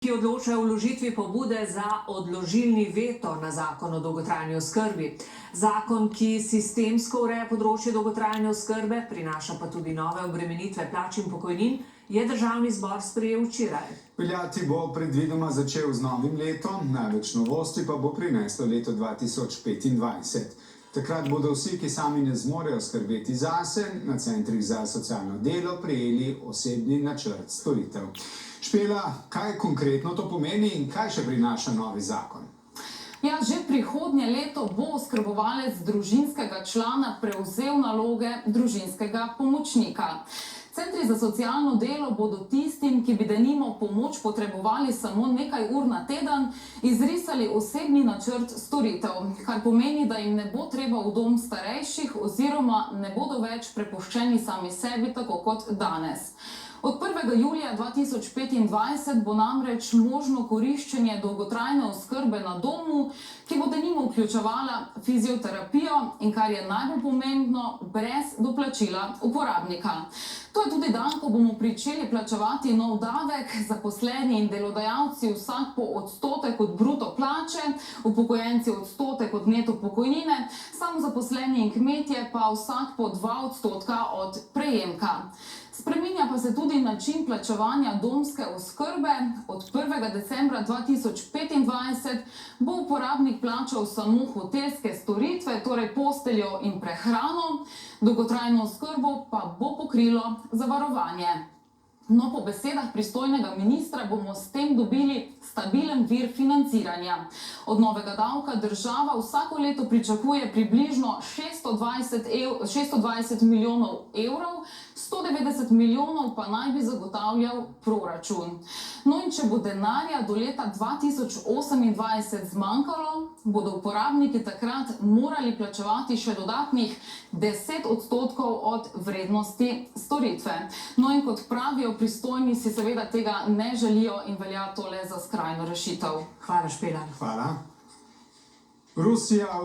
Ki odločajo o vložitvi pobude za odložilni veto na zakon o dolgotrajni oskrbi. Zakon, ki sistemsko ureja področje dolgotrajne oskrbe, prinaša pa tudi nove obremenitve plač in pokojnin, je državni zbor sprejel včeraj. Veljati bo predvidoma začel z novim letom, največ novosti pa bo prineslo leto 2025. Takrat bodo vsi, ki sami ne zmorejo skrbeti zase, na centrih za socialno delo prejeli osebni načrt storitev. Špela, kaj konkretno to pomeni in kaj še prinaša novi zakon? Ja, že prihodnje leto bo oskrbovalec družinskega člana prevzel naloge družinskega pomočnika. Centri za socialno delo bodo tistim, ki bi denimo pomoč potrebovali samo nekaj ur na teden, izrisali osebni načrt storitev, kar pomeni, da jim ne bo treba v dom starejših oziroma ne bodo več prepuščeni sami sebi, tako kot danes. Od 1. julija 2025 bo namreč možno koriščenje dolgotrajne oskrbe na domu, ki bo denimo vključevala fizioterapijo in, kar je najbolj pomembno, brez doplačila uporabnika. To je tudi dan, ko bomo pričeli plačevati nov davek, zaposleni in delodajalci vsak po odstotek od bruto plače, upokojenci odstotek od neto pokojnine, samozaposleni in kmetje pa vsak po 2% od prejemka. Spreminja pa se tudi način plačevanja domske oskrbe. Od 1. decembra 2025 bo uporabnik plačal samo hotelske storitve, torej posteljo in prehrano, dolgotrajno oskrbo pa bo pokrilo zavarovanje. No, po besedah pristojnega ministra bomo s tem dobili stabilen vir financiranja. Od novega davka država vsako leto pričakuje približno 620 milijonov evrov, 190 milijonov pa naj bi zagotavljal proračun. No in če bo denarja do leta 2028 zmanjkalo, bodo uporabniki takrat morali plačevati še dodatnih 10% od vrednosti storitve. No in kot pravijo pristojni, si seveda tega ne želijo in velja to le za skrajno rešitev. Hvala, Špela. Hvala. Rusija